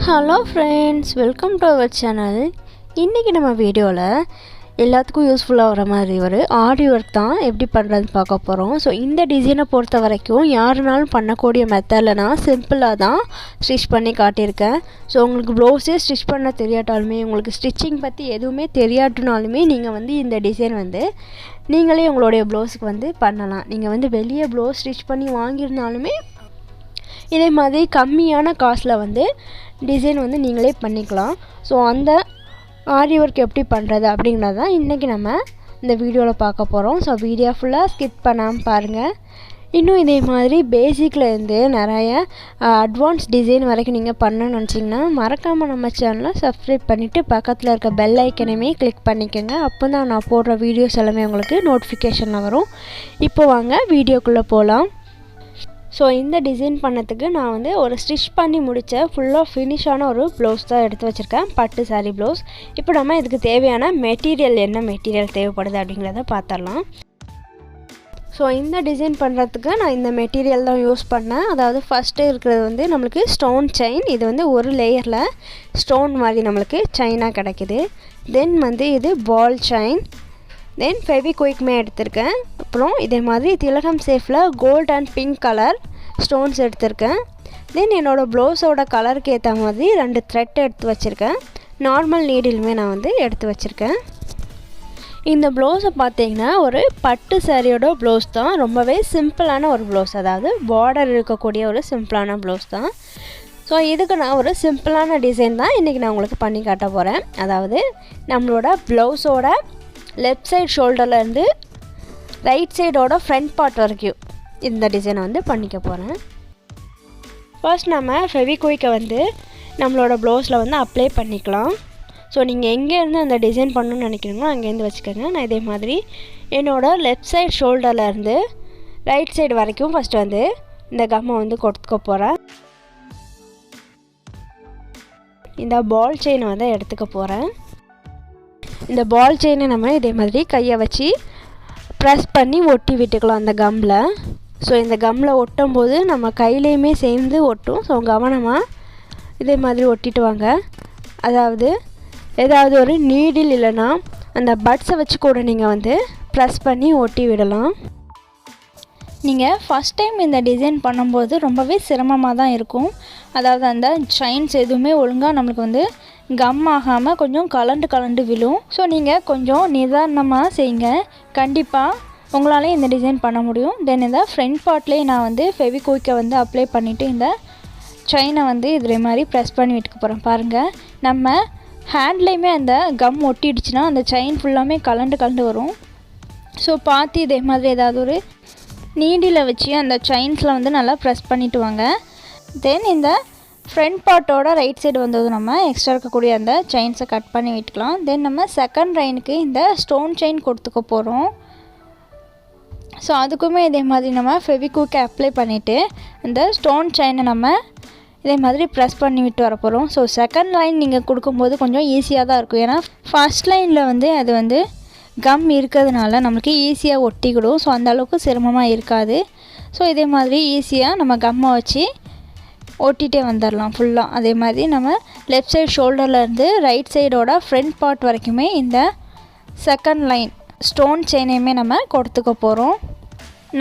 Hello friends, welcome to our channel. இன்றைக்கி நம்ம வீடியோவில் எல்லாத்துக்கும் யூஸ்ஃபுல்லாக வர மாதிரி ஒரு ஆரி ஒர்க் தான் எப்படி பண்ணுறதுன்னு பார்க்க போகிறோம். ஸோ இந்த டிசைனை பொறுத்த வரைக்கும் யாருனாலும் பண்ணக்கூடிய மெத்தடில் நான் சிம்பிளாக தான் ஸ்டிச் பண்ணி காட்டியிருக்கேன். ஸோ உங்களுக்கு ப்ளவுஸே ஸ்டிச் பண்ண தெரியாட்டாலுமே, உங்களுக்கு ஸ்டிச்சிங் பற்றி எதுவுமே தெரியாட்டுனாலுமே நீங்கள் இந்த டிசைன் நீங்களே உங்களுடைய ப்ளவுஸுக்கு பண்ணலாம். நீங்கள் வெளியே ப்ளவுஸ் ஸ்டிச் பண்ணி வாங்கியிருந்தாலுமே இதே மாதிரி கம்மியான காசில் டிசைன் நீங்களே பண்ணிக்கலாம். ஸோ அந்த ஆரி ஒர்க் எப்படி பண்ணுறது அப்படிங்கிறது தான் இன்றைக்கி நம்ம இந்த வீடியோவில் பார்க்க போகிறோம். ஸோ வீடியோ ஃபுல்லாக ஸ்கிப் பண்ணாமல் பாருங்கள். இன்னும் இதே மாதிரி பேசிக்லேருந்து நிறைய அட்வான்ஸ் டிசைன் வரைக்கும் நீங்கள் பண்ணணும்னு நினச்சிங்கன்னா மறக்காமல் நம்ம சேனலை சப்ஸ்கிரைப் பண்ணிவிட்டு பக்கத்தில் இருக்க பெல் ஐக்கனையுமே கிளிக் பண்ணிக்கோங்க. அப்போ தான் நான் போடுற வீடியோஸ் எல்லாமே உங்களுக்கு நோட்டிஃபிகேஷனில் வரும். இப்போ வாங்க வீடியோக்குள்ளே போகலாம். ஸோ இந்த டிசைன் பண்ணதுக்கு நான் ஒரு ஸ்டிச் பண்ணி முடித்த ஃபுல்லாக ஃபினிஷான ஒரு ப்ளவுஸ் தான் எடுத்து வச்சுருக்கேன், பட்டு சாரீ ப்ளவுஸ். இப்போ நம்ம இதுக்கு தேவையான மெட்டீரியல் என்ன மெட்டீரியல் தேவைப்படுது அப்படிங்கிறத பார்த்துடலாம். ஸோ இந்த டிசைன் பண்ணுறதுக்கு நான் இந்த மெட்டீரியல் தான் யூஸ் பண்ணேன். அதாவது ஃபஸ்ட்டு இருக்கிறது நம்மளுக்கு ஸ்டோன் செயின். இது ஒரு லேயரில் ஸ்டோன் மாதிரி நம்மளுக்கு செயினாக கிடைக்கிது. தென் இது பால் செயின். தென் ஃபெவிக்விக்மே எடுத்திருக்கேன். அப்புறம் இதே மாதிரி திலகம் சேஃபில் gold and pink colour stones எடுத்திருக்கேன். தென் என்னோடய ப்ளவுஸோட கலருக்கு ஏற்ற மாதிரி 2 த்ரெட் எடுத்து வச்சுருக்கேன். நார்மல் நீடிலுமே நான் எடுத்து வச்சுருக்கேன். இந்த ப்ளவுஸை பார்த்தீங்கன்னா ஒரு பட்டு சாரியோட ப்ளவுஸ் தான். ரொம்பவே சிம்பிளான ஒரு ப்ளவுஸ், அதாவது பார்டர் இருக்கக்கூடிய ஒரு சிம்பிளான ப்ளவுஸ் தான். ஸோ இதுக்கு நான் ஒரு சிம்பிளான டிசைன் தான் இன்றைக்கி நான் உங்களுக்கு பண்ணி காட்ட போகிறேன். அதாவது நம்மளோட ப்ளவுஸோட லெஃப்ட் சைட் ஷோல்டர்லேருந்து ரைட் சைடோட ஃப்ரண்ட் பார்ட் வரைக்கும் இந்த டிசைனை பண்ணிக்க போகிறேன். ஃபர்ஸ்ட் நம்ம ஃபெவிக்விக்கை நம்மளோட ப்ளவுஸில் அப்ளை பண்ணிக்கலாம். ஸோ நீங்கள் எங்கேருந்து அந்த டிசைன் பண்ணணும்னு நினைக்கிறீங்களோ அங்கேருந்து வச்சுக்கோங்க. நான் இதே மாதிரி என்னோடய லெஃப்ட் சைட் ஷோல்டர்லேருந்து ரைட் சைடு வரைக்கும் ஃபஸ்ட்டு இந்த கம்மை கொடுத்துக்க போகிறேன். இந்த பால் செயினை எடுத்துக்க போகிறேன். இந்த பால் செயினை நம்ம இதே மாதிரி கையை வச்சு ப்ரெஸ் பண்ணி ஒட்டி விட்டுக்கலாம் அந்த கம்மில். ஸோ இந்த கம்மில் ஒட்டும் போது நம்ம கையிலையுமே சேர்ந்து ஒட்டும். ஸோ கவனமாக இதே மாதிரி ஒட்டிட்டு வாங்க. அதாவது ஏதாவது ஒரு நீடில் இல்லைன்னா அந்த பட்ஸை வச்சு கூட நீங்கள் ப்ரெஸ் பண்ணி ஒட்டி விடலாம். நீங்கள் ஃபஸ்ட் டைம் இந்த டிசைன் பண்ணும்போது ரொம்பவே சிரமமாக தான் இருக்கும். அதாவது அந்த செயின்ஸ் எதுவுமே ஒழுங்காக நம்மளுக்கு கம் ஆகாமல் கொஞ்சம் கலண்டு விழும். ஸோ நீங்கள் கொஞ்சம் நிதானமாக செய்யுங்க, கண்டிப்பாக உங்களாலே இந்த டிசைன் பண்ண முடியும். தென் இந்த ஃப்ரண்ட் பார்ட்லேயே நான் ஃபெவிக்விக்கை அப்ளை பண்ணிவிட்டு இந்த செயினை இதே மாதிரி ப்ரெஸ் பண்ணி விட்டுக்க போகிறேன். பாருங்கள், நம்ம ஹேண்ட்லேயுமே அந்த கம் ஒட்டிடுச்சுன்னா அந்த செயின் ஃபுல்லாமே கலண்டு வரும். ஸோ பார்த்து இதே மாதிரி ஏதாவது ஒரு நீடில் வச்சு அந்த செயின்ஸில் நல்லா ப்ரெஸ் பண்ணிவிட்டு வாங்க. தென் இந்த ஃப்ரண்ட் பார்ட்டோட ரைட் சைடு நம்ம எக்ஸ்ட்ரா இருக்கக்கூடிய அந்த செயின்ஸை கட் பண்ணி விட்டுக்கலாம். தென் நம்ம செகண்ட் லைனுக்கு இந்த ஸ்டோன் செயின் கொடுத்துக்க போகிறோம். ஸோ அதுக்குமே இதே மாதிரி நம்ம ஃபெவிக்விக்கை அப்ளை பண்ணிவிட்டு இந்த ஸ்டோன் செயினை நம்ம இதே மாதிரி ப்ரெஸ் பண்ணி விட்டு வர போகிறோம். ஸோ செகண்ட் லைன் நீங்கள் கொடுக்கும்போது கொஞ்சம் ஈஸியாக தான் இருக்கும். ஏன்னா ஃபர்ஸ்ட் லைனில் அது கம் இருக்கிறதுனால நம்மளுக்கு ஈஸியாக ஒட்டிக்கிடும். ஸோ அந்தளவுக்கு சிரமமாக இருக்காது. ஸோ இதே மாதிரி ஈஸியாக நம்ம கம்மை வச்சு ஒட்டிகிட்டே வந்துடலாம் ஃபுல்லாக. அதே மாதிரி நம்ம லெஃப்ட் சைடு ஷோல்டர்லேருந்து ரைட் சைடோட ஃப்ரண்ட் பார்ட் வரைக்குமே இந்த செகண்ட் லைன் ஸ்டோன் செயினையுமே நம்ம கொடுத்துக்க போகிறோம்.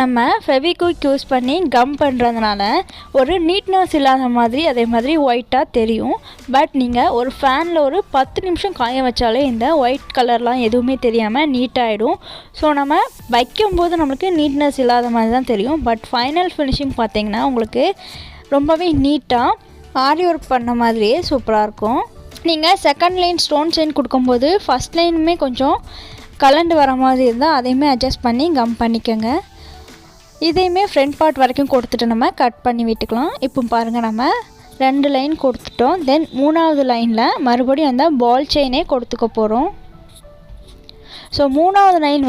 நம்ம ஃபெவிக்விக் யூஸ் பண்ணி கம் பண்ணுறதுனால ஒரு நீட்னஸ் இல்லாத மாதிரி அதே மாதிரி ஒயிட்டாக தெரியும். பட் நீங்கள் ஒரு ஃபேனில் ஒரு 10 நிமிஷம் காய வச்சாலே இந்த ஒயிட் கலர்லாம் எதுவுமே தெரியாமல் நீட்டாகிடும். ஸோ நம்ம வைக்கும்போது நம்மளுக்கு நீட்னஸ் இல்லாத மாதிரி தான் தெரியும். பட் ஃபைனல் ஃபினிஷிங் பார்த்திங்கன்னா உங்களுக்கு ரொம்பவே நீட்டாக ஆரி ஒர்க் பண்ண மாதிரியே சூப்பராக இருக்கும். நீங்கள் செகண்ட் லைன் ஸ்டோன் செயின் கொடுக்கும்போது ஃபஸ்ட் லைனுமே கொஞ்சம் கலண்டு வர மாதிரி இருந்தால் அதையுமே அட்ஜஸ்ட் பண்ணி கம் பண்ணிக்கோங்க. இதையுமே ஃப்ரண்ட் பார்ட் வரைக்கும் கொடுத்துட்டு நம்ம கட் பண்ணி விட்டுக்கலாம். இப்போ பாருங்கள், நம்ம 2 லைன் கொடுத்துட்டோம். தென் 3வது லைனில் மறுபடியும் அந்த பால் செயினே கொடுத்துக்க போகிறோம். ஸோ 3வது line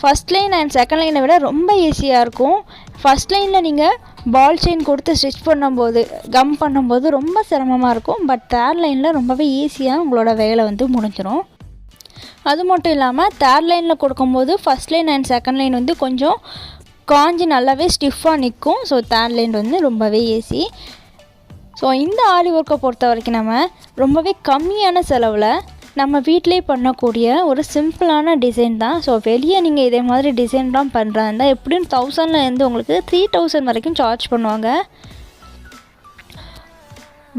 first line and second லைனை விட ரொம்ப ஈஸியாக இருக்கும். ஃபஸ்ட் லைனில் நீங்கள் பால் செயின் கொடுத்து ஸ்டிச் பண்ணும்போது கம் பண்ணும்போது ரொம்ப சிரமமாக இருக்கும். பட் தேர்ட் லைனில் ரொம்பவே ஈஸியாக உங்களோட வேலை முடிஞ்சிடும். அது மட்டும் இல்லாமல் தேர்ட் லைனில் கொடுக்கும்போது first line and second line கொஞ்சம் காஞ்சி நல்லாவே ஸ்டிஃபாக நிற்கும். ஸோ தேர்ட் லைன் ரொம்பவே ஈஸி. ஸோ இந்த ஆரி ஒர்க்கை பொறுத்த வரைக்கும் நம்ம ரொம்பவே கம்மியான செலவில் நம்ம வீட்டிலே பண்ணக்கூடிய ஒரு சிம்பிளான டிசைன் தான். ஸோ வெளியே நீங்கள் இதே மாதிரி டிசைன்லாம் பண்ணுறாருந்தா எப்படியும் 1000லேருந்து உங்களுக்கு 3000 வரைக்கும் சார்ஜ் பண்ணுவாங்க.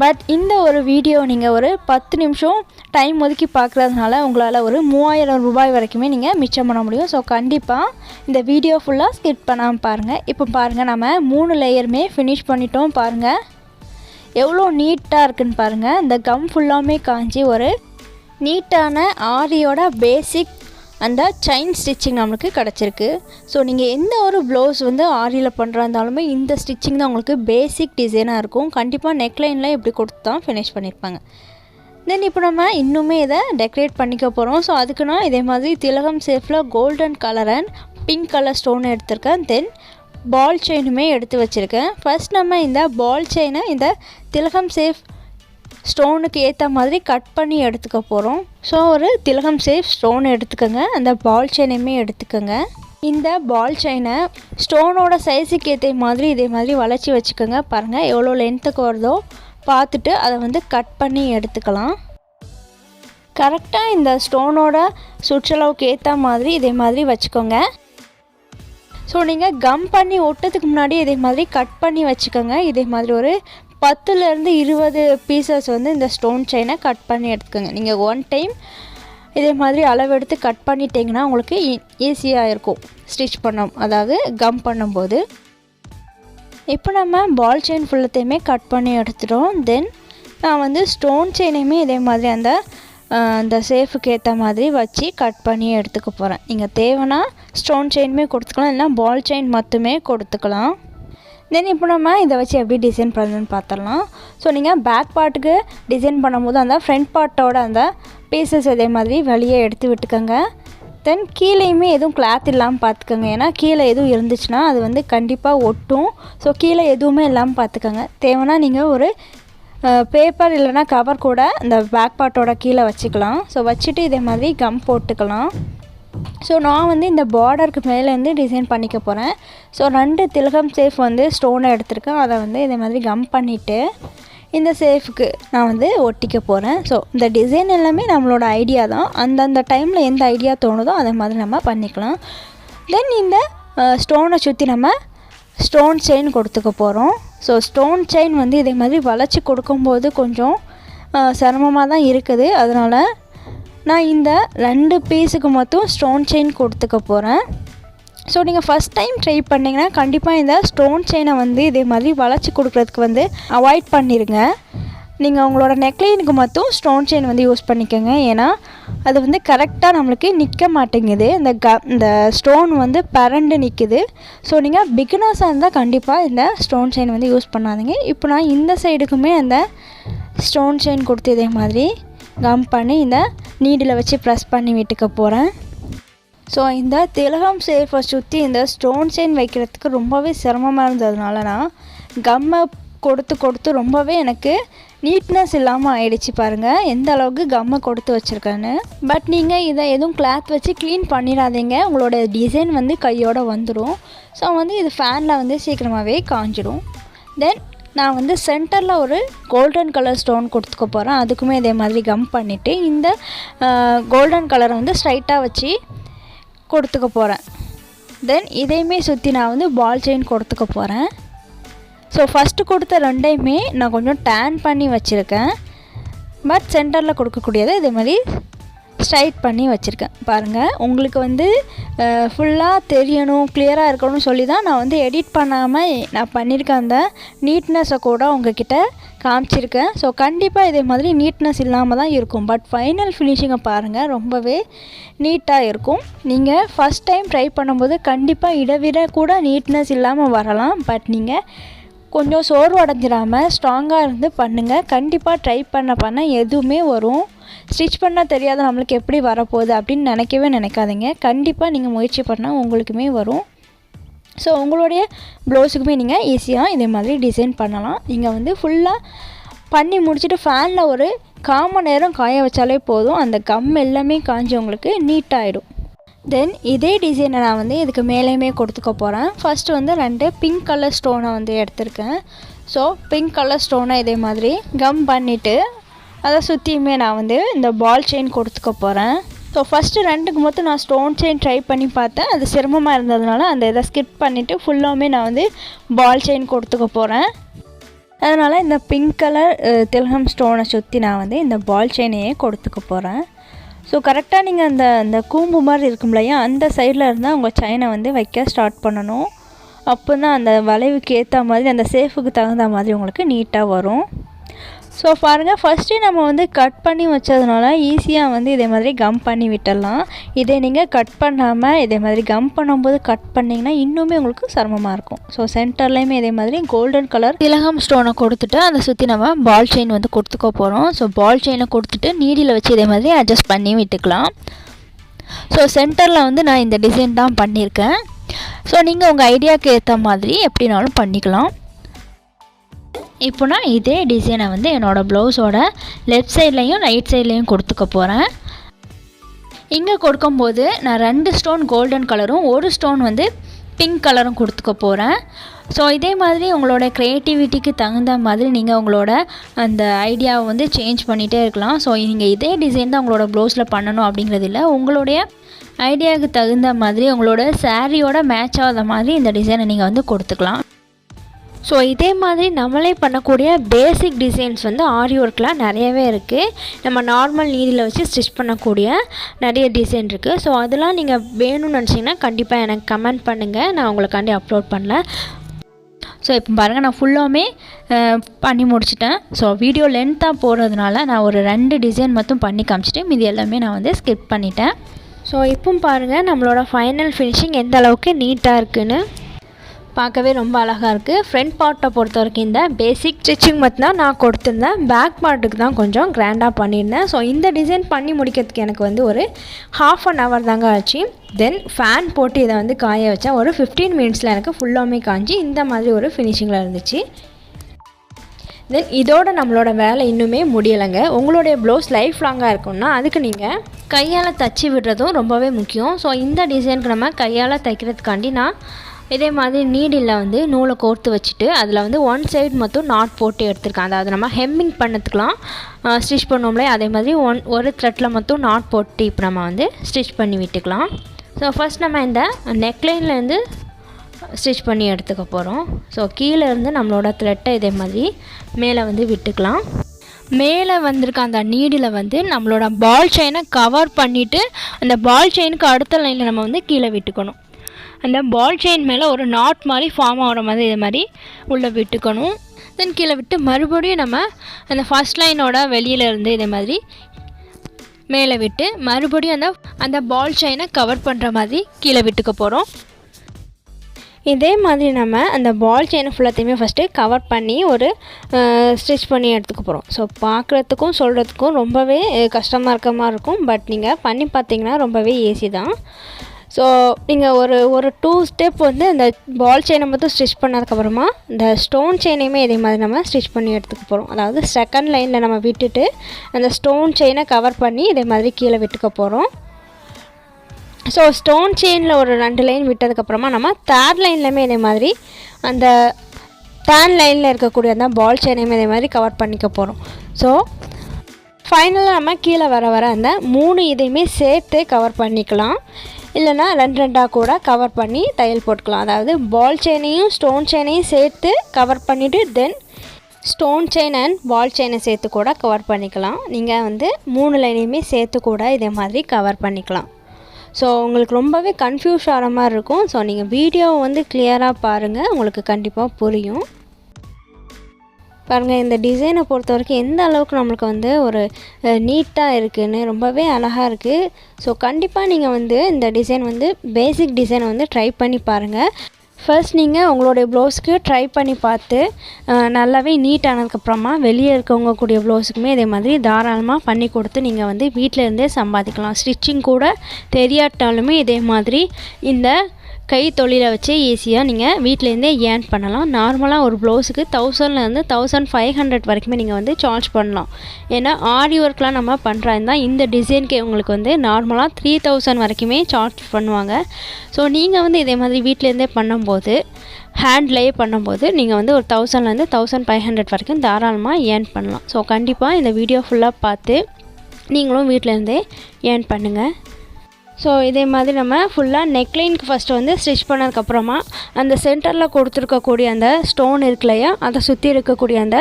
பட் இந்த ஒரு வீடியோ நீங்கள் ஒரு 10 நிமிஷம் டைம் ஒதுக்கி பார்க்குறதுனால உங்களால் ஒரு 3000 ரூபாய் வரைக்குமே நீங்கள் மிச்சம் பண்ண முடியும். ஸோ கண்டிப்பாக இந்த வீடியோ ஃபுல்லாக ஸ்கிப் பண்ணாமல் பாருங்கள். இப்போ பாருங்கள், நம்ம 3 லேயருமே ஃபினிஷ் பண்ணிட்டோம். பாருங்கள் எவ்வளோ நீட்டாக இருக்குன்னு பாருங்கள். இந்த கம் ஃபுல்லாமே காஞ்சி ஒரு நீட்டான ஆரியோட பேசிக் அந்த செயின் ஸ்டிச்சிங் நம்மளுக்கு கிடச்சிருக்கு. ஸோ நீங்கள் எந்த ஒரு ப்ளவுஸ் வந்து ஆரியில் பண்ணுறாருந்தாலுமே இந்த ஸ்டிச்சிங் தான் உங்களுக்கு பேசிக் டிசைனாக இருக்கும். கண்டிப்பாக நெக்லைனில் இப்படி கொடுத்து தான் ஃபினிஷ் பண்ணியிருப்பாங்க. தென் இப்போ நம்ம இன்னுமே இதை டெக்கரேட் பண்ணிக்க போகிறோம். ஸோ அதுக்கு நான் இதே மாதிரி திலகம் சேஃபில் golden colour and pink colour stone எடுத்திருக்கேன். தென் பால் செயினுமே எடுத்து வச்சுருக்கேன். ஃபர்ஸ்ட் நம்ம இந்த பால் செயினை இந்த திலகம் சேஃப் ஸ்டோனுக்கு ஏற்ற மாதிரி கட் பண்ணி எடுத்துக்க போகிறோம். ஸோ ஒரு திலகம் சேஃப் ஸ்டோன் எடுத்துக்கோங்க, அந்த பால் செயினையுமே எடுத்துக்கோங்க. இந்த பால் செயினை ஸ்டோனோட சைஸுக்கு ஏற்ற மாதிரி இதே மாதிரி வளைச்சி வச்சுக்கோங்க. பாருங்கள் எவ்வளோ லென்த்துக்கு வருதோ பார்த்துட்டு அதை வந்து கட் பண்ணி எடுத்துக்கலாம். கரெக்டாக இந்த ஸ்டோனோட சுற்றளவுக்கு ஏற்ற மாதிரி இதே மாதிரி வச்சுக்கோங்க. ஸோ நீங்கள் கம் பண்ணி ஒட்டத்துக்கு முன்னாடி இதே மாதிரி கட் பண்ணி வச்சுக்கோங்க. இதே மாதிரி ஒரு 10லேருந்து 20 பீசஸ் வந்து இந்த ஸ்டோன் செயினை கட் பண்ணி எடுத்துக்கோங்க. நீங்கள் ஒன் டைம் இதே மாதிரி அளவெடுத்து கட் பண்ணிட்டீங்கன்னா உங்களுக்கு ஈஸியாக இருக்கும் ஸ்டிச் பண்ண, அதாவது கம் பண்ணும்போது. இப்போ நம்ம பால் செயின் ஃபுல்லத்தையுமே கட் பண்ணி எடுத்துட்டோம். தென் நான் வந்து ஸ்டோன் செயினையுமே இதே மாதிரி அந்த சேஃபுக்கு ஏற்ற மாதிரி வச்சு கட் பண்ணி எடுத்துக்க போகிறேன். நீங்கள் தேவைன்னா ஸ்டோன் செயினுமே கொடுத்துக்கலாம், இல்லைனா பால் செயின் மட்டுமே கொடுத்துக்கலாம். தென் இப்போ நம்ம இதை வச்சு எப்படி டிசைன் பண்ணணுன்னு பார்த்துடலாம். ஸோ நீங்கள் பேக் பார்ட்டுக்கு டிசைன் பண்ணும்போது அந்த ஃப்ரண்ட் பார்ட்டோட அந்த பீசஸ் இதே மாதிரி வெளியே எடுத்து விட்டுக்கோங்க. தென் கீழேயுமே எதுவும் கிளாத் இல்லாமல் பார்த்துக்கோங்க. ஏன்னா கீழே எதுவும் இருந்துச்சுன்னா அது வந்து கண்டிப்பாக ஒட்டும். ஸோ கீழே எதுவுமே இல்லாமல் பார்த்துக்கோங்க. தேவைன்னா நீங்கள் ஒரு பேப்பர் இல்லைனா கவர் கூட இந்த பேக் பார்ட்டோட கீழே வச்சுக்கலாம். ஸோ வச்சுட்டு இதே மாதிரி கம் போட்டுக்கலாம். ஸோ நான் வந்து இந்த பார்டருக்கு மேலேருந்து டிசைன் பண்ணிக்க போகிறேன். ஸோ 2 திலகம் சேஃப் வந்து ஸ்டோனை எடுத்திருக்கேன். அதை வந்து இதே மாதிரி கம் பண்ணிவிட்டு இந்த சேஃபுக்கு நான் வந்து ஒட்டிக்க போகிறேன். ஸோ இந்த டிசைன் எல்லாமே நம்மளோட ஐடியா தான். அந்தந்த டைமில் எந்த ஐடியா தோணுதோ அதை மாதிரி நம்ம பண்ணிக்கலாம். தென் இந்த ஸ்டோனை சுற்றி நம்ம ஸ்டோன் செயின் கொடுத்துக்க போகிறோம். ஸோ ஸ்டோன் செயின் வந்து இதே மாதிரி வளைச்சி கொடுக்கும்போது கொஞ்சம் சிரமமாக தான் இருக்குது. அதனால் நான் இந்த 2 பீஸுக்கு மட்டும் ஸ்டோன் செயின் கொடுத்துக்க போகிறேன். ஸோ நீங்கள் ஃபஸ்ட் டைம் ட்ரை பண்ணிங்கன்னா கண்டிப்பாக இந்த ஸ்டோன் செயினை வந்து இதே மாதிரி வளைச்சி கொடுக்குறதுக்கு வந்து அவாய்ட் பண்ணிடுங்க. நீங்கள் உங்களோட நெக்லைனுக்கு மட்டும் ஸ்டோன் செயின் வந்து யூஸ் பண்ணிக்கோங்க. ஏன்னா அது வந்து கரெக்டாக நம்மளுக்கு நிற்க மாட்டேங்குது. இந்த ஸ்டோன் வந்து பரண்டு நிற்குது. ஸோ நீங்கள் பிகினர்ஸாக இருந்தால் கண்டிப்பாக இந்த ஸ்டோன் செயின் வந்து யூஸ் பண்ணாதீங்க. இப்போ நான் இந்த சைடுக்குமே அந்த ஸ்டோன் செயின் கொடுத்து இதே மாதிரி கம் பண்ணி இந்த நீடில் வச்சு ப்ரெஸ் பண்ணி விட்டுக்க போகிறேன். ஸோ இந்த திலகம் சேஃபை சுற்றி இந்த ஸ்டோன் செயின் வைக்கிறதுக்கு ரொம்பவே சிரமமாக இருந்ததுனால நான் கம்மை கொடுத்து ரொம்பவே எனக்கு நீட்னஸ் இல்லாமல் ஆயிடுச்சு. பாருங்கள் எந்த அளவுக்கு கம்மை கொடுத்து வச்சுருக்கேன்னு. பட் நீங்கள் இதை எதுவும் கிளாத் வச்சு க்ளீன் பண்ணிடாதீங்க, உங்களோட டிசைன் வந்து கையோடு வந்துடும். ஸோ வந்து இது ஃபேனில் வந்து சீக்கிரமாகவே காஞ்சிடும். தென் நான் வந்து சென்டரில் ஒரு கோல்டன் கலர் ஸ்டோன் கொடுத்துக்க போகிறேன். அதுக்குமே இதே மாதிரி கம் பண்ணிவிட்டு இந்த கோல்டன் கலரை வந்து ஸ்ட்ரைட்டாக வச்சு கொடுத்துக்க போகிறேன். தென் இதையுமே சுற்றி நான் வந்து பால் செயின் கொடுத்துக்க போகிறேன். ஸோ ஃபஸ்ட்டு கொடுத்த 2யுமே நான் கொஞ்சம் டேன் பண்ணி வச்சுருக்கேன். பட் சென்டரில் கொடுக்கக்கூடியதை இதே மாதிரி ஸ்ட்ரைட் பண்ணி வச்சுருக்கேன். பாருங்கள் உங்களுக்கு வந்து ஃபுல்லாக தெரியணும், கிளியராக இருக்கணும்னு சொல்லி தான் நான் வந்து எடிட் பண்ணாமல் நான் பண்ணியிருக்கேன். அந்த நீட்னஸை கூட உங்ககிட்ட காமிச்சிருக்கேன். ஸோ கண்டிப்பாக இதே மாதிரி நீட்னஸ் இல்லாமல் தான் இருக்கும். பட் ஃபைனல் ஃபினிஷிங்கை பாருங்கள், ரொம்பவே நீட்டாக இருக்கும். நீங்கள் ஃபஸ்ட் டைம் ட்ரை பண்ணும்போது கண்டிப்பாக இடவிட கூட நீட்னஸ் இல்லாமல் வரலாம். பட் நீங்கள் கொஞ்சம் சோர்வடைஞ்சிடாமல் ஸ்ட்ராங்காக இருந்து பண்ணுங்கள். கண்டிப்பாக ட்ரை பண்ண எதுவுமே வரும். ஸ்டிச் பண்ணால் தெரியாத நம்மளுக்கு எப்படி வரப்போகுது அப்படின்னு நினைக்காதீங்க. கண்டிப்பாக நீங்கள் முயற்சி பண்ணால் உங்களுக்குமே வரும். ஸோ உங்களுடைய ப்ளவுஸுக்குமே நீங்கள் ஈஸியாக இதே மாதிரி டிசைன் பண்ணலாம். நீங்கள் வந்து ஃபுல்லாக பண்ணி முடிச்சுட்டு ஃபேனில் ஒரு 1/4 மணி நேரம் காய வச்சாலே போதும். அந்த கம் எல்லாமே காஞ்சி உங்களுக்கு நீட்டாகிடும். தென் இதே டிசைனை நான் வந்து இதுக்கு மேலேயுமே கொடுத்துக்க போகிறேன். ஃபஸ்ட்டு வந்து 2 பிங்க் கலர் ஸ்டோனை வந்து எடுத்திருக்கேன். ஸோ பிங்க் கலர் ஸ்டோனை இதே மாதிரி கம் பண்ணிவிட்டு அதை சுற்றியுமே நான் வந்து இந்த பால் செயின் கொடுத்துக்க போகிறேன். ஸோ ஃபஸ்ட்டு 2க்கு மட்டும் நான் ஸ்டோன் செயின் ட்ரை பண்ணி பார்த்தேன். அது சிரமமாக இருந்ததுனால அந்த இதை ஸ்கிப் பண்ணிவிட்டு ஃபுல்லாமே நான் வந்து பால் செயின் கொடுத்துக்க போகிறேன். அதனால் இந்த பிங்க் கலர் திலகம் ஸ்டோனை சுற்றி நான் வந்து இந்த பால் செயினையே கொடுத்துக்க போகிறேன். ஸோ கரெக்டாக நீங்கள் அந்த கூம்பு மாதிரி இருக்கும் இல்லையா, அந்த சைடில் இருந்தால் உங்கள் செயினை வந்து வைக்க ஸ்டார்ட் பண்ணணும். அப்போ தான் அந்த வளைவுக்கு ஏற்ற மாதிரி அந்த சேஃபுக்கு தகுந்த மாதிரி உங்களுக்கு நீட்டாக வரும். ஸோ பாருங்கள், ஃபஸ்ட்டு நம்ம வந்து கட் பண்ணி வச்சதுனால ஈஸியாக வந்து இதே மாதிரி கம் பண்ணி விட்டுடலாம். இதே நீங்கள் கட் பண்ணாமல் இதே மாதிரி கம் பண்ணும்போது கட் பண்ணிங்கன்னா இன்னுமே உங்களுக்கு சிரமமாக இருக்கும். ஸோ சென்டர்லேயுமே இதே மாதிரி கோல்டன் கலர் திலகம் ஸ்டோனை கொடுத்துட்டு அதை சுற்றி நம்ம பால் செயின் வந்து கொடுத்துக்க போகிறோம். ஸோ பால் செயினை கொடுத்துட்டு நீடியில் வச்சு இதே மாதிரி அட்ஜஸ்ட் பண்ணி விட்டுக்கலாம். ஸோ சென்டரில் வந்து நான் இந்த டிசைன் தான் பண்ணியிருக்கேன். ஸோ நீங்கள் உங்கள் ஐடியாவுக்கு ஏற்ற மாதிரி எப்படினாலும் பண்ணிக்கலாம். இப்போ நான் இதே டிசைனை வந்து என்னோடய ப்ளவுஸோட லெஃப்ட் சைட்லேயும் ரைட் சைட்லேயும் கொடுத்துக்க போகிறேன். இங்கே கொடுக்கும்போது நான் 2 ஸ்டோன் கோல்டன் கலரும் 1 ஸ்டோன் வந்து பிங்க் கலரும் கொடுத்துக்க போகிறேன். ஸோ இதே மாதிரி உங்களோட க்ரியேட்டிவிட்டிக்கு தகுந்த மாதிரி நீங்கள் உங்களோட அந்த ஐடியாவை வந்து சேஞ்ச் பண்ணிகிட்டே இருக்கலாம். ஸோ நீங்கள் இதே டிசைன் தான் உங்களோட ப்ளவுஸில் பண்ணணும் அப்படிங்கிறது இல்லை. உங்களுடைய ஐடியாவுக்கு தகுந்த மாதிரி உங்களோட சாரியோட மேட்ச் ஆகாத மாதிரி இந்த டிசைனை நீங்கள் வந்து கொடுத்துக்கலாம். ஸோ இதே மாதிரி நம்மளே பண்ணக்கூடிய பேசிக் டிசைன்ஸ் வந்து ஆரி ஒர்க்லாம் நிறையவே இருக்குது. நம்ம நார்மல் நீடில் வச்சு ஸ்டிச் பண்ணக்கூடிய நிறைய டிசைன் இருக்குது. ஸோ அதெல்லாம் நீங்கள் வேணும்னு நினச்சிங்கன்னா கண்டிப்பாக எனக்கு கமெண்ட் பண்ணுங்கள், நான் உங்களுக்காண்டி அப்லோட் பண்ணல. ஸோ இப்போ பாருங்கள், நான் ஃபுல்லாமே பண்ணி முடிச்சிட்டேன். ஸோ வீடியோ லென்த்தாக போகிறதுனால நான் ஒரு 2 டிசைன் மட்டும் பண்ணி காமிச்சிட்டு மீதி எல்லாமே நான் வந்து ஸ்கிப் பண்ணிட்டேன். ஸோ இப்போ பாருங்கள் நம்மளோட ஃபைனல் ஃபினிஷிங் எந்த அளவுக்கு நீட்டாக இருக்குன்னு. பார்க்கவே ரொம்ப அழகாக இருக்குது. ஃப்ரண்ட் பார்ட்டை பொறுத்த வரைக்கும் இந்த பேசிக் ஸ்டிச்சிங் மட்டும்தான் நான் கொடுத்துருந்தேன். பேக் பார்ட்டுக்கு தான் கொஞ்சம் கிராண்டாக பண்ணியிருந்தேன். ஸோ இந்த டிசைன் பண்ணி முடிக்கிறதுக்கு எனக்கு வந்து ஒரு 1/2 hour தாங்க ஆச்சு. தென் ஃபேன் போட்டு இதை வந்து காய வச்சேன். ஒரு 15 minutesல எனக்கு ஃபுல்லாமே காஞ்சி இந்த மாதிரி ஒரு ஃபினிஷிங்கில் இருந்துச்சு. தென் இதோட நம்மளோட வேலை இன்னுமே முடியலைங்க. உங்களுடைய ப்ளவுஸ் லைஃப் லாங்காக இருக்கும்னா அதுக்கு நீங்கள் கையால் தைச்சி விடுறதும் ரொம்பவே முக்கியம். ஸோ இந்த டிசைனுக்கு நம்ம கையால் தைக்கிறதுக்காண்டி நான் இதே மாதிரி நீடில் வந்து நூலை கோர்த்து வச்சுட்டு அதில் வந்து 1 side மட்டும் நாட் போட்டு எடுத்துருக்கேன். அதாவது நம்ம ஹெம்மிங் பண்ணதுக்கெலாம் ஸ்டிச் பண்ணோம்லே அதே மாதிரி ஒரு த்ரெட்டில் மட்டும் நாட் போட்டு இப்போ நம்ம வந்து ஸ்டிச் பண்ணி விட்டுக்கலாம். ஸோ ஃபஸ்ட் நம்ம இந்த நெக்லைன்லேருந்து ஸ்டிச் பண்ணி எடுத்துக்க போகிறோம். ஸோ கீழே இருந்து நம்மளோட த்ரெட்டை இதே மாதிரி மேலே வந்து விட்டுக்கலாம். மேலே வந்திருக்க அந்த நீடில் வந்து நம்மளோட பால் செயினை கவர் பண்ணிவிட்டு அந்த பால் செயினுக்கு அடுத்த லைனில் நம்ம வந்து கீழே விட்டுக்கணும். அந்த பால் செயின் மேலே ஒரு நாட் மாதிரி ஃபார்ம் ஆகிற மாதிரி இதே மாதிரி உள்ளே விட்டுக்கணும். தென் கீழே விட்டு மறுபடியும் நம்ம அந்த ஃபஸ்ட் லைனோட வெளியிலேருந்து இதே மாதிரி மேலே விட்டு மறுபடியும் அந்த பால் செயினை கவர் பண்ணுற மாதிரி கீழே விட்டுக்க போகிறோம். இதே மாதிரி நம்ம அந்த பால் செயினை ஃபுல்லாத்தையுமே ஃபஸ்ட்டு கவர் பண்ணி ஒரு ஸ்டிச் பண்ணி எடுத்துக்க போகிறோம். ஸோ பார்க்குறதுக்கும் சொல்கிறதுக்கும் ரொம்பவே கஷ்டமாக இருக்க மாதிரி இருக்கும். பட் நீங்கள் பண்ணி பார்த்தீங்கன்னா ரொம்பவே ஈஸி தான். ஸோ நீங்கள் ஒரு 2 ஸ்டெப் வந்து அந்த பால் செயினை மட்டும் ஸ்டிச் பண்ணதுக்கப்புறமா இந்த ஸ்டோன் செயினையுமே இதே மாதிரி நம்ம ஸ்டிச் பண்ணி எடுத்துக்க போகிறோம். அதாவது செகண்ட் லைனில் நம்ம விட்டுட்டு அந்த ஸ்டோன் செயினை கவர் பண்ணி இதே மாதிரி கீழே விட்டுக்க போகிறோம். ஸோ ஸ்டோன் செயினில் ஒரு 2 லைன் விட்டதுக்கப்புறமா நம்ம தேர்ட் லைன்லையுமே இதே மாதிரி அந்த தேர்ட் லைனில் இருக்கக்கூடிய அந்த பால் செயினையுமே இதே மாதிரி கவர் பண்ணிக்க போகிறோம். ஸோ ஃபைனலாக நம்ம கீழே வர அந்த 3 இதையுமே சேர்த்து கவர் பண்ணிக்கலாம். இல்லைனா 2 கூட கவர் பண்ணி தையல் போட்டுக்கலாம். அதாவது பால் செயினையும் ஸ்டோன் செயினையும் சேர்த்து கவர் பண்ணிவிட்டு தென் ஸ்டோன் செயின் அண்ட் பால் செயினை சேர்த்து கூட கவர் பண்ணிக்கலாம். நீங்கள் வந்து 3 லைனையுமே சேர்த்து கூட இதே மாதிரி கவர் பண்ணிக்கலாம். ஸோ உங்களுக்கு ரொம்பவே கன்ஃபியூஸ் ஆகிற மாதிரி இருக்கும். ஸோ நீங்கள் வீடியோவை வந்து கிளியராக பாருங்கள், உங்களுக்கு கண்டிப்பாக புரியும். பாருங்கள், இந்த டிசைனை பொறுத்த வரைக்கும் எந்த அளவுக்கு நம்மளுக்கு வந்து ஒரு நீட்டாக இருக்குதுன்னு ரொம்பவே அழகாக இருக்குது. ஸோ கண்டிப்பாக நீங்கள் வந்து இந்த டிசைன் வந்து பேசிக் டிசைனை வந்து ட்ரை பண்ணி பாருங்கள். ஃபர்ஸ்ட் நீங்கள் உங்களுடைய ப்ளவுஸ்க்கு ட்ரை பண்ணி பார்த்து நல்லாவே நீட் ஆனதுக்கப்புறமா வெளியே இருக்கவங்க கூடிய ப்ளவுஸுக்குமே இதே மாதிரி தாராளமாக பண்ணி கொடுத்து நீங்கள் வந்து வீட்டில் இருந்தே சம்பாதிக்கலாம். ஸ்டிச்சிங் கூட தெரியாட்டாலுமே இதே மாதிரி இந்த கை தொழிலை வச்சு ஈஸியாக நீங்கள் வீட்டிலேருந்தே ஏர்ன் பண்ணலாம். நார்மலாக ஒரு ப்ளவுஸுக்கு 1000லேருந்து 1500 வரைக்குமே நீங்கள் வந்து சார்ஜ் பண்ணலாம். ஏன்னா ஆரி ஒர்க்லாம் நம்ம பண்ணுறாருந்தா இந்த டிசைனுக்கு உங்களுக்கு வந்து நார்மலாக 3000 வரைக்குமே சார்ஜ் பண்ணுவாங்க. ஸோ நீங்கள் வந்து இதே மாதிரி வீட்டிலேருந்தே பண்ணும்போது ஹேண்ட்லேயே பண்ணும்போது நீங்கள் வந்து ஒரு 1000லேருந்து 1500 வரைக்கும் தாராளமாக ஏர்ன் பண்ணலாம். ஸோ கண்டிப்பாக இந்த வீடியோ ஃபுல்லாக பார்த்து நீங்களும் வீட்டிலேருந்தே ஏர்ன் பண்ணுங்கள். ஸோ இதே மாதிரி நம்ம ஃபுல்லாக நெக்லைனுக்கு ஃபஸ்ட்டு வந்து ஸ்டிச் பண்ணதுக்கப்புறமா அந்த சென்டரில் கொடுத்துருக்கக்கூடிய அந்த ஸ்டோன் இருக்கு இல்லையா, அதை சுற்றி இருக்கக்கூடிய அந்த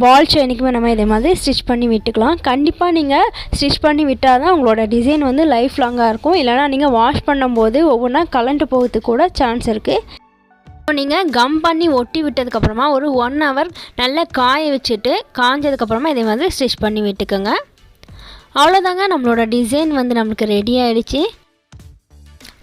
பால் செயினுக்குமே நம்ம இதே மாதிரி ஸ்டிச் பண்ணி விட்டுக்கலாம். கண்டிப்பாக நீங்கள் ஸ்டிச் பண்ணி விட்டால் தான் உங்களோட டிசைன் வந்து லைஃப் லாங்காக இருக்கும். இல்லைனா நீங்கள் வாஷ் பண்ணும்போது ஒவ்வொன்றா கலண்டு போகிறதுக்கு கூட சான்ஸ் இருக்குது. நீங்கள் கம் பண்ணி ஒட்டி விட்டதுக்கப்புறமா ஒரு 1 hour நல்லா காய வச்சுட்டு காஞ்சதுக்கப்புறமா இதே மாதிரி ஸ்டிச் பண்ணி விட்டுக்கோங்க. அவ்வளோதாங்க, நம்மளோட டிசைன் வந்து நம்மளுக்கு ரெடி ஆகிடுச்சு.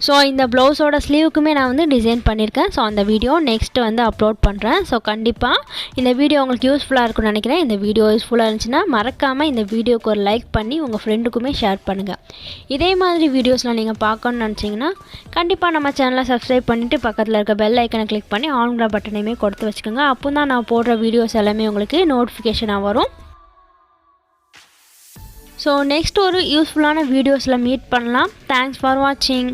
ஸோ இந்த ப்ளவுஸோட ஸ்லீவுக்குமே நான் வந்து டிசைன் பண்ணியிருக்கேன். ஸோ அந்த வீடியோ நெக்ஸ்ட்டு வந்து அப்லோட் பண்ணுறேன். ஸோ கண்டிப்பாக இந்த வீடியோ உங்களுக்கு யூஸ்ஃபுல்லாக இருக்கும்னு நினைக்கிறேன். இந்த வீடியோ யூஸ்ஃபுல்லாக இருந்துச்சுன்னா மறக்காமல் இந்த வீடியோக்கு ஒரு லைக் பண்ணி உங்கள் ஃப்ரெண்டுக்குமே ஷேர் பண்ணுங்கள். இதே மாதிரி வீடியோஸ்லாம் நீங்கள் பார்க்கணுன்னு நினச்சிங்கன்னா கண்டிப்பாக நம்ம சேனலை சப்ஸ்கிரைப் பண்ணிவிட்டு பக்கத்தில் இருக்க பெல் ஐக்கனை கிளிக் பண்ணி ஆன்கிற பட்டனையுமே கொடுத்து வச்சுக்கோங்க. அப்போ தான் நான் போடுற வீடியோஸ் எல்லாமே உங்களுக்கு நோட்டிஃபிகேஷனாக வரும். ஸோ நெக்ஸ்ட் ஒரு யூஸ்ஃபுல்லான வீடியோஸில் மீட் பண்ணலாம். தேங்க்ஸ் ஃபார் வாட்சிங்.